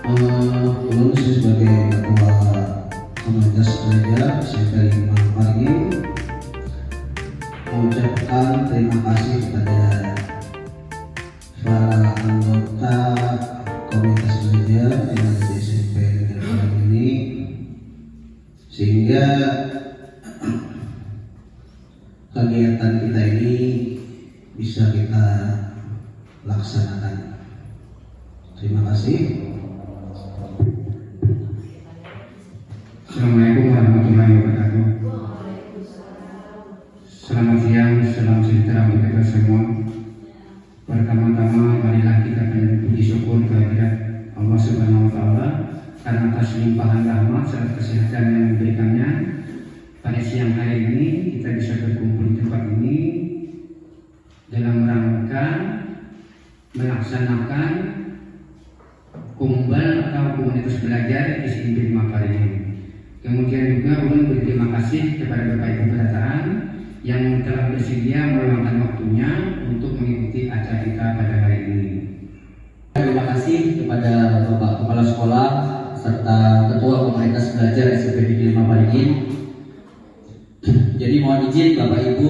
Ulun sebagai ketua komunitas belajar SMP 5 Parigi mengucapkan terima kasih kepada para anggota komunitas belajar yang ada di SMP Negeri Parigi ini, sehingga kegiatan kita ini bisa kita laksanakan. Terima kasih. Assalamualaikum warahmatullahi wabarakatuh. Selamat siang, salam sejahtera bagi kita semua. Pertama-tama marilah kita panjatkan puji syukur kehadirat Allah Subhanahu wa taala karena atas limpahan rahmat serta kesehatan yang diberikannya. Pada siang hari ini kita bisa berkumpul di tempat ini dalam rangka melaksanakan kumbal atau komunitas belajar di SMP 5 Parigi. Kemudian juga ulun berterima kasih kepada Bapak Ibu Kedatangan yang telah bersedia meluangkan waktunya untuk mengikuti acara kita pada hari ini. Terima kasih kepada Bapak Kepala Sekolah serta Ketua Komunitas Belajar SMP Negeri 5 Parigi. Jadi mohon izin Bapak Ibu,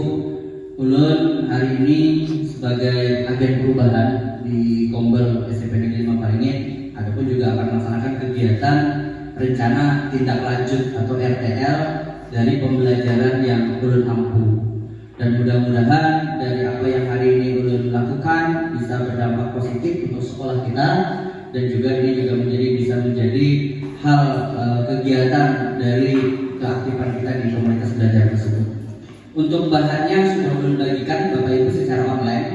ulun hari ini sebagai agen perubahan di Kombel SMP Negeri 5 Parigi, adapun juga akan melaksanakan kegiatan rencana tindak lanjut atau RTL dari pembelajaran yang ulun ampuh, dan mudah-mudahan dari apa yang hari ini ulun lakukan bisa berdampak positif untuk sekolah kita, dan juga ini juga bisa menjadi hal kegiatan dari keaktifan kita di komunitas belajar tersebut. Untuk bahannya sudah ulun bagikan Bapak Ibu secara online.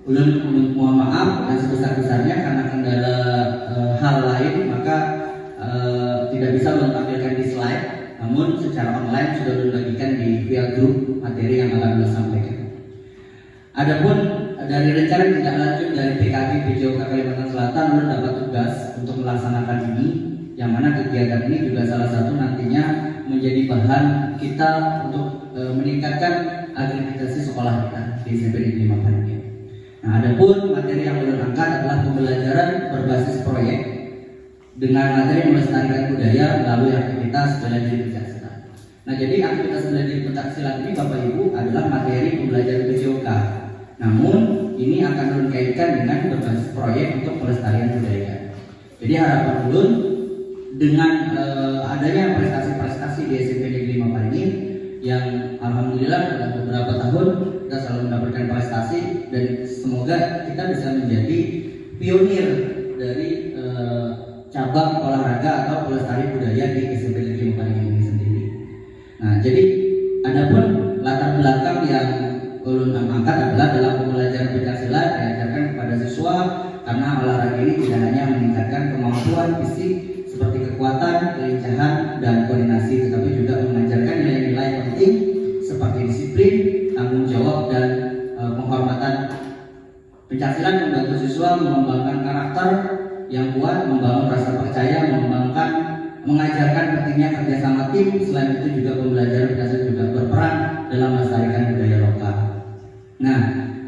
Ulun mohon maaf dan sebesar-besarnya karena kendala hal lain, maka tidak bisa ulun tampilkan di slide, namun secara online sudah ulun bagikan di via grup materi yang akan ulun sampaikan. Adapun dari rencana tindak lanjut dari PKB PJOK Kalimantan Selatan, ulun dapat tugas untuk melaksanakan ini, yang mana kegiatan ini juga salah satu nantinya menjadi bahan kita untuk meningkatkan akreditasi sekolah kita di SMP Negeri 5 Parigi. Nah, adapun materi yang ulun angkat adalah pembelajaran berbasis proyek dengan materi melestarikan budaya melalui aktivitas bela diri pencaksilat. Nah, jadi aktivitas bela diri pencaksilat ini Bapak Ibu adalah materi pembelajaran PJOK. Namun ini akan ulun kaitkan dengan berbasis proyek untuk pelestarian budaya. Jadi harapan ulun dengan adanya prestasi-prestasi di SMP Negeri 5 Parigi yang alhamdulillah dalam beberapa tahun kita selalu mendapatkan prestasi, dan semoga kita bisa menjadi pionir dari cabang olahraga atau pelestari budaya di SMP Negeri 5 Parigi ini sendiri. Nah, jadi adapun latar belakang yang ulun angkat adalah dalam pembelajaran pencaksilat diajarkan kepada siswa, karena olahraga ini tidak hanya meningkatkan kemampuan fisik seperti kekuatan, kelincahan, dan koordinasi, tetapi juga mengajarkan nilai-nilai penting seperti disiplin, tanggung jawab, dan penghormatan. Pencaksilat membantu siswa mengembangkan karakter yang kuat, membangun rasa percaya, mengajarkan pentingnya kerjasama tim. Selain itu juga pembelajaran pencaksilat juga berperan dalam melestarikan budaya lokal. Nah,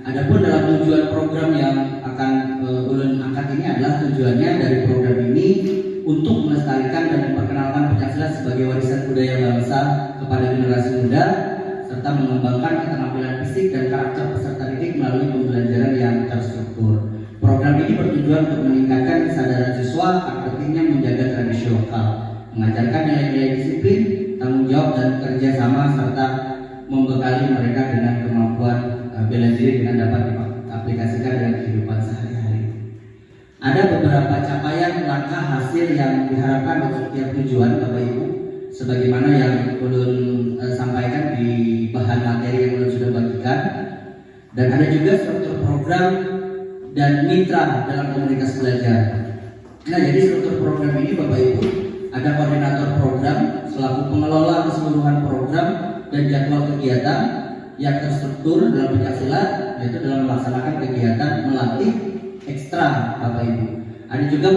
adapun dalam tujuan program yang akan ulun angkat ini adalah tujuannya dari program ini untuk melestarikan dan memperkenalkan pencaksilat sebagai warisan budaya bangsa kepada generasi muda, serta mengembangkan keterampilan fisik dan karakter peserta didik melalui pembelajaran yang terstruktur. Program ini bertujuan untuk meningkatkan kesadaran siswa akan pentingnya menjaga tradisi lokal, mengajarkan nilai-nilai disiplin, tanggung jawab, dan kerjasama, serta membekali mereka dengan kemampuan bela diri dengan dapat diaplikasikan dalam kehidupan sehari-hari. Ada beberapa capaian langkah hasil yang diharapkan untuk setiap tujuan Bapak Ibu, sebagaimana yang ulun sampaikan di bahan materi yang ulun sudah bagikan. Dan ada juga struktur program dan mitra dalam komunitas belajar. Nah, jadi struktur program ini Bapak Ibu, ada koordinator program selaku pengelola keseluruhan program dan jadwal kegiatan yang terstruktur dalam pencaksilat, yaitu dalam melaksanakan kegiatan melatih ekstra Bapak Ibu. Ada juga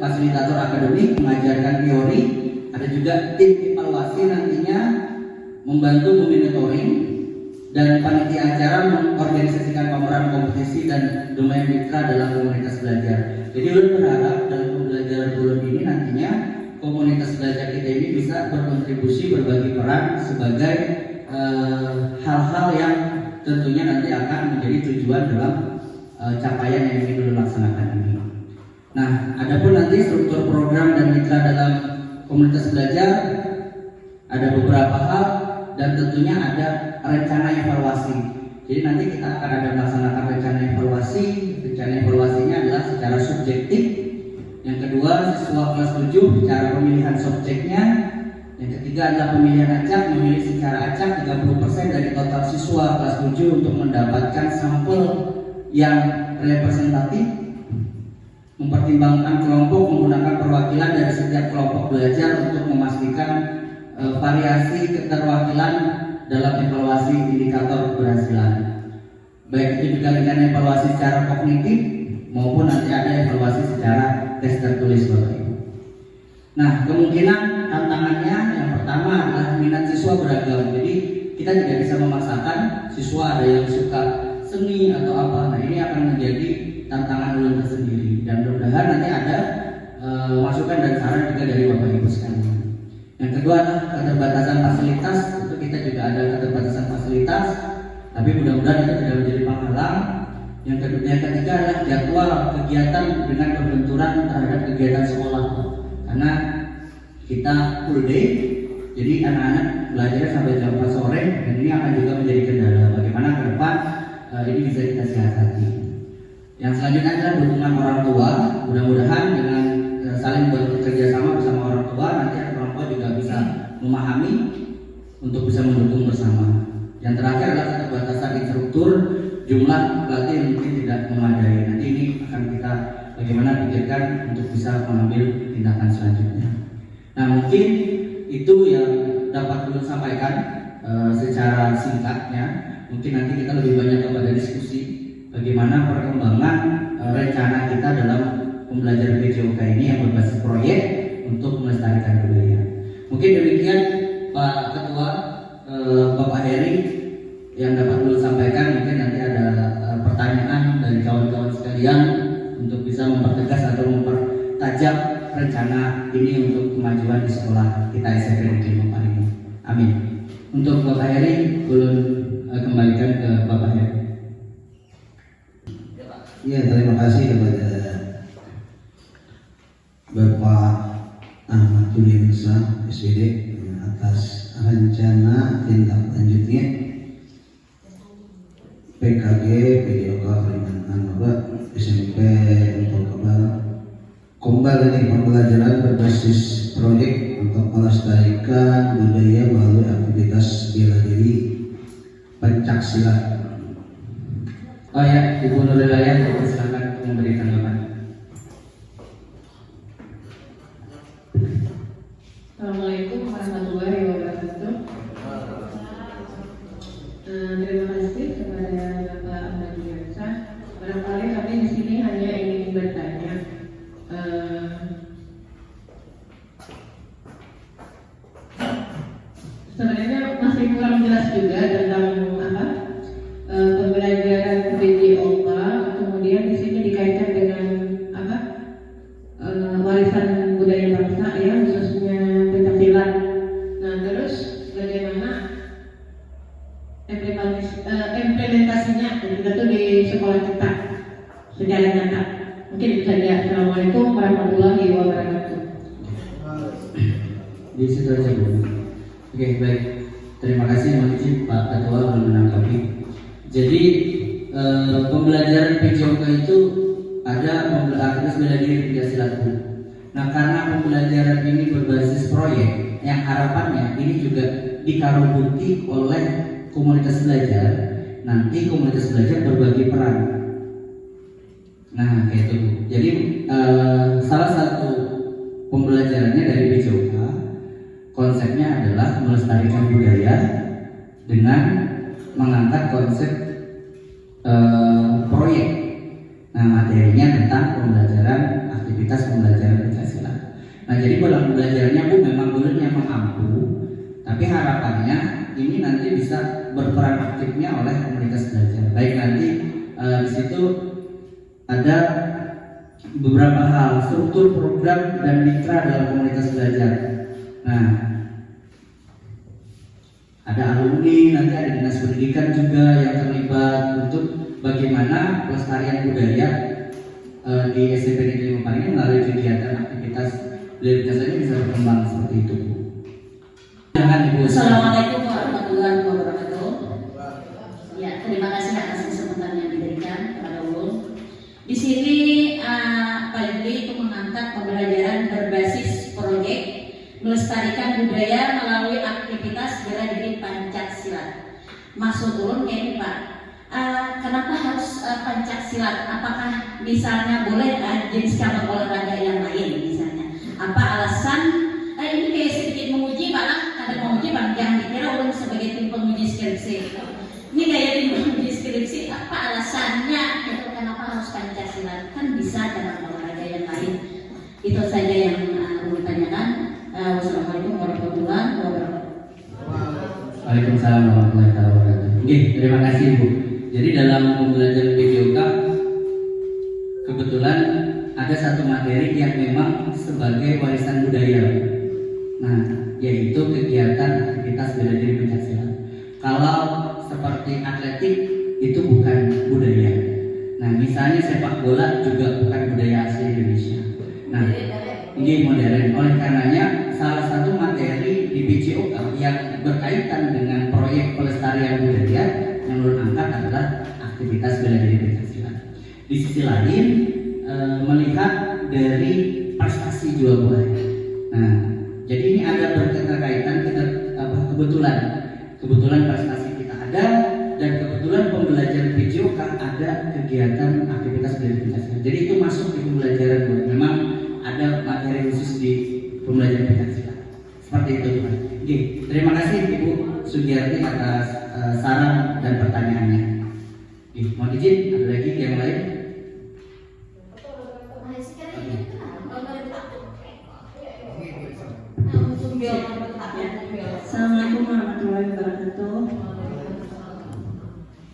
fasilitator akademik mengajarkan teori, ada juga tim evaluasi nantinya membantu memonitoring, dan panitia acara mengorganisasikan pameran kompetisi dan domain mitra dalam komunitas belajar. Jadi ulun berharap dalam pembelajaran belajar bulan ini nantinya komunitas belajar kita ini bisa berkontribusi berbagi peran sebagai hal-hal yang tentunya nanti akan menjadi tujuan dalam capaian yang ingin dilaksanakan ini. Nah, adapun nanti struktur program dan mitra dalam komunitas belajar ada beberapa hal dan tentunya ada rencana evaluasi. Jadi nanti kita akan ada melaksanakan rencana evaluasi. Rencana evaluasinya adalah secara subjektif. Yang kedua, siswa kelas 7 cara pemilihan subjeknya. Yang ketiga adalah pemilihan acak, memilih secara acak 30% dari total siswa kelas 7 untuk mendapatkan sampel yang representatif. Mempertimbangkan kelompok menggunakan perwakilan dari setiap kelompok belajar untuk memastikan variasi keterwakilan dalam evaluasi indikator keberhasilan. Baik itu juga rencana evaluasi secara kognitif maupun nanti ada evaluasi secara tes tertulis Bapak Ibu. Nah, kemungkinan tantangannya yang pertama adalah minat siswa beragam. Jadi kita tidak bisa memaksakan siswa ada yang suka seni atau apa. Nah, ini akan menjadi tantangan ulun tersendiri dan mudah-mudahan nanti ada masukan dan saran juga dari Bapak Ibu sekalian. Yang kedua adalah keterbatasan fasilitas. Itu kita juga ada keterbatasan fasilitas, tapi mudah-mudahan itu tidak menjadi penghalang. Yang ketiga adalah jadwal kegiatan dengan berbenturan terhadap kegiatan sekolah. Karena kita full day, jadi anak-anak belajar sampai jam 4 sore dan ini akan juga menjadi kendala. Bagaimana ke depan ini bisa kita siasati. Yang selanjutnya adalah dukungan orang tua. Mudah-mudahan dengan saling bekerja sama bersama orang tua, nanti orang tua juga bisa memahami untuk bisa mendukung bersama. Yang terakhir adalah keterbatasan instruktur, jumlah pelatih yang mungkin tidak memadai. Nanti ini akan kita bagaimana pikirkan untuk bisa mengambil tindakan selanjutnya. Nah, mungkin itu yang dapat belum sampaikan secara singkatnya. Mungkin nanti kita lebih banyak kepada diskusi bagaimana perkembangan rencana kita dalam pembelajaran PJOK ini yang berbasis proyek untuk melestarikan budaya. Mungkin demikian Pak Ketua, Bapak Heri yang dapat dulu sampaikan. Mungkin nanti ada pertanyaan dari kawan-kawan sekalian untuk bisa mempertegas atau mempertajam rencana ini untuk kemajuan di sekolah kita SMP Negeri Mamparingin. Amin. Untuk Bapak Heri, ulun kembalikan ke Bapak Heri. Ya, terima kasih kepada Bapak Ahmad Tuliansa SPD atas rencana tindak lanjutnya PKG PJOK Kalimantan Bapak SMP untuk kembali dari pembelajaran berbasis proyek untuk melestarikan budaya melalui aktivitas bela diri pencak silat. Oh ya, Ibu Nurulaya, silakan memberi tanggapan. Assalamualaikum warahmatullahi wabarakatuh. Terima kasih kepada Bapak Ahmad Tuliansa. Barangkali kami di sini hanya ingin bertanya. Sebenarnya masih kurang jelas juga tentang pembelajaran PJOK, kemudian di sini dikaitkan dengan warisan budaya bangsa ya, khususnya pencaksilat. Nah, terus bagaimana implementasinya kita tuh di sekolah kita secara nyata? Mungkin itu saja. Assalamualaikum warahmatullahi wabarakatuh. Di situ aja Bu. Oke, baik. Terima kasih Pak Ketua sudah menanggapi. Jadi pembelajaran PJOK itu ada aktivitas bela diri tiga silat. Nah, karena pembelajaran ini berbasis proyek, yang harapannya ini juga dikarunti oleh komunitas belajar. Nanti komunitas belajar berbagi peran. Nah, kayak itu. Jadi salah satu pembelajarannya dari PJOK konsepnya adalah melestarikan budaya dengan mengangkat konsep proyek. Nah, materinya tentang pembelajaran aktivitas pembelajaran pencaksilat. Nah, jadi pembelajarannya Bu memang belum yang mampu, tapi harapannya ini nanti bisa berperan aktifnya oleh komunitas belajar. Baik nanti di situ ada beberapa hal, struktur program dan mitra dalam komunitas belajar. Nah, ada alumni, nanti ada dinas pendidikan juga yang terlibat untuk bagaimana pelestarian budaya di SMP Negeri Mamparingin melalui kegiatan aktivitas belajar bisa berkembang seperti itu. Jangan Ibu. Assalamualaikum warahmatullahi wabarakatuh. Ya, terima kasih atas kesempatan yang diberikan kepada Ulun. Di sini Pak Yudi itu mengangkat pembelajaran berbasis proyek melestarikan budaya melalui aktivitas bela diri Pancasila. Maksud Ulun kayak ini Pak. Kenapa harus Pancasila? Apakah misalnya boleh jenis cabang olahraga yang lain misalnya? Apa alasan? Ini kayak sedikit menguji Pak lah. Ada menguji Bang, jangan dikira Ulun sebagai tim penguji skripsi. Ini kayak tim penguji skripsi. Apa alasannya? Itu kenapa harus Pancasila? Kan bisa cabang olahraga yang lain. Itu saja yang Ulun tanyakan. Wassalamualaikum warahmatullahi wabarakatuh. Waalaikumsalam warahmatullahi wabarakatuh. Oke, terima kasih Bu. Jadi dalam pembelajaran PJOK kebetulan ada satu materi yang memang sebagai warisan budaya. Nah, yaitu kegiatan aktivitas bela diri Pancasila. Kalau seperti atletik itu bukan budaya. Nah, misalnya sepak bola juga bukan budaya asli Indonesia. Nah, ini modern. Oleh karenanya salah satu materi di PJOK yang berkaitan dengan proyek pelestarian budaya yang Ulun angkat adalah aktivitas bela diri Pancasila. Di sisi lain melihat dari prestasi jual beli. Nah, jadi ini ada berkaitan kebetulan prestasi kita ada dan kebetulan pembelajaran PJOK ada kegiatan aktivitas bela diri Pancasila. Jadi itu masuk di pembelajaran memang ada materi khusus di pembelajaran Pancasila. Seperti itu Pak. Oke, terima kasih Ibu Sugiyarti atas saran dan pertanyaannya. Mohon izin, ada lagi yang lain? Assalamualaikum warahmatullahi wabarakatuh.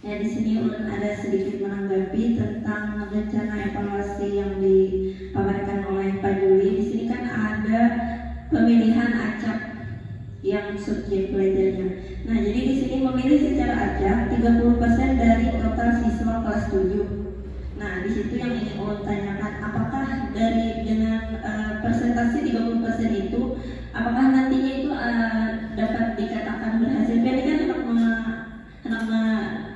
Ya, di sini Ulun ada sedikit menanggapi tentang rencana evaluasi yang dipaparkan oleh Pak Juli. Di sini kan ada pemilihan acak yang subjek belajarnya. Nah, jadi di sini memilih secara acak 30% dari total siswa kelas 7. Nah, di situ yang ingin Ulun tanyakan, apakah dengan persentase 30% itu, apakah nantinya itu dapat dikatakan berhasil? Ini kan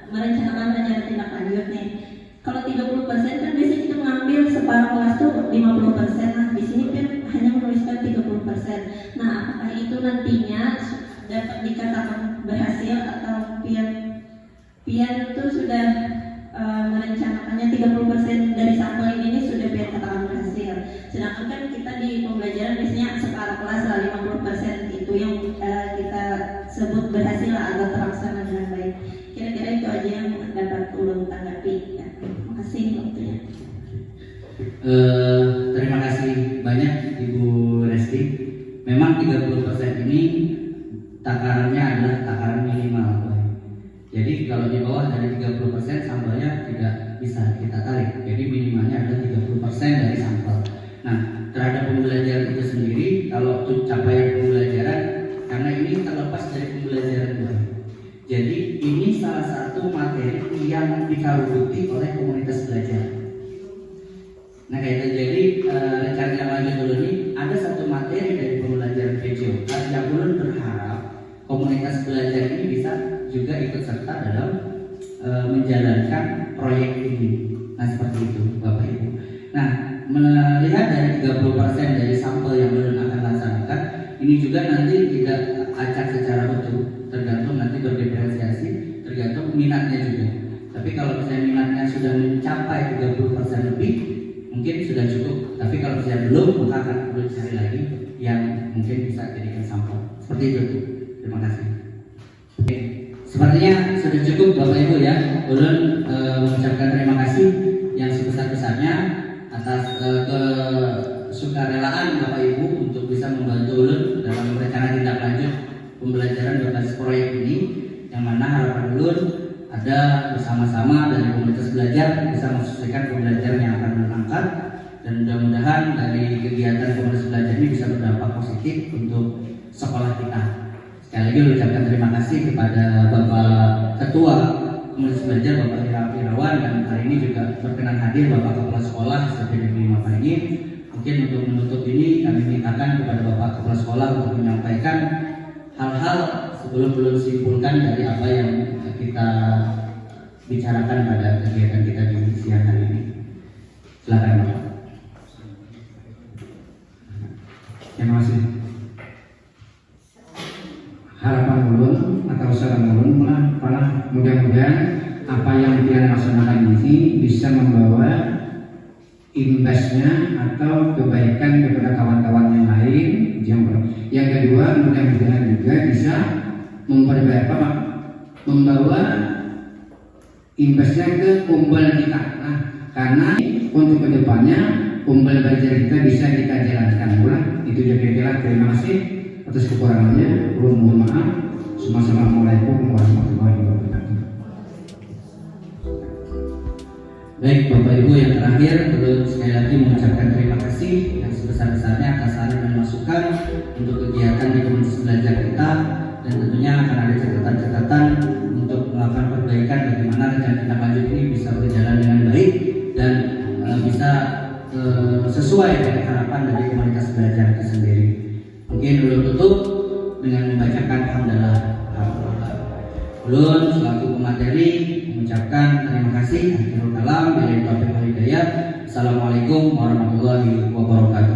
merencanakan rencana tindak lanjut nih. Kalau 30% kan biasanya kita mengambil separuh kelas tuh 50%. Nah, di sini kan hanya menuliskan 30%. Nah, apakah itu nantinya dapat dikatakan berhasil atau pian itu sudah merencanakannya 30% dari sampel ini sudah pian katakan berhasil. Sedangkan kan kita di pembelajaran biasanya separuh kelas lah 50% itu yang kita sebut berhasil atau terlaksana dengan baik. Kira-kira itu aja yang dapat Ulun tanggapi. Ya. Terima kasih waktunya. Terima kasih banyak Ibu Resti. Memang 30% ini takarannya adalah takaran minimal. Jadi kalau di bawah dari 30% sampelnya tidak bisa kita tarik. Jadi minimalnya adalah 30% dari sampel. Nah, terhadap pembelajaran itu sendiri, kalau untuk capaian pembelajaran, karena ini terlepas dari pembelajaran baru. Jadi ini salah satu materi yang dikarubuti oleh komunitas belajar. Nah, kayak jadi rencana yang lanjut dulu ini ada satu materi dari pembelajaran PJOK yang Ulun berharap komunitas belajar ini bisa juga ikut serta dalam menjalankan proyek ini. Nah, seperti itu Bapak Ibu. Nah, melihat dari 30% dari sampel yang Ulun akan laksanakan, ini juga nanti tidak acak secara utuh, tergantung nanti berdiferensiasi, tergantung minatnya juga. Tapi kalau misalnya minatnya sudah mencapai 30% lebih, mungkin sudah cukup. Tapi kalau misalnya belum, maka akan perlu cari lagi yang mungkin bisa jadikan sampel. Seperti itu. Terima kasih. Oke. Sepertinya sudah cukup Bapak Ibu ya. Ulun mengucapkan terima kasih yang sebesar-besarnya atas kesukarelaan Bapak Ibu untuk bisa membantu Ulun dalam rencana tindak lanjut pembelajaran berbasis proyek ini, yang mana harapan Ulun ada bersama-sama dari komunitas belajar bisa menyesuaikan pembelajaran yang akan Ulun angkat dan mudah-mudahan dari kegiatan komunitas belajar ini bisa berdampak positif untuk sekolah kita. Sekali lagi ucapkan terima kasih kepada Bapak Ketua Komunitas Belajar Bapak Irawan, dan hari ini juga berkenan hadir Bapak Kepala Sekolah SMP Negeri 5 Parigin. Mungkin untuk menutup ini kami mintakan kepada Bapak Kepala Sekolah untuk menyampaikan hal-hal sebelum simpulkan dari apa yang kita bicarakan pada kegiatan kita di siang hari ini. Silakan Bapak. Terima kasih. Harapan ulun atau saran ulun malah mudah-mudahan apa yang kita laksanakan ini bisa membawa imbasnya atau kebaikan kepada kawan-kawan yang lain. Yang kedua, mudah-mudahan juga bisa membawa imbasnya ke umbal kita. Nah, karena untuk kedepannya umbal belajar kita bisa kita jalankan. Itu kira-kira. Terima kasih atas kekurangannya. Mohon maaf. Assalamualaikum warahmatullahi wabarakatuh. Baik Bapak Ibu, yang terakhir perlu sekali lagi mengucapkan terima kasih yang sebesar-besarnya atas saran dan masukan untuk kegiatan di komunitas belajar kita, dan tentunya akan ada catatan-catatan untuk melakukan perbaikan bagaimana rencana tindak lanjut ini bisa berjalan dengan baik dan bisa sesuai dengan harapan dari komunitas belajar itu sendiri. Mungkin dulu tutup dengan membacakan hamdalah. Ulun selaku pemateri mengucapkan terima kasih. Akhirul kalam, billahi taufiq wal hidayah. Assalamualaikum warahmatullahi wabarakatuh.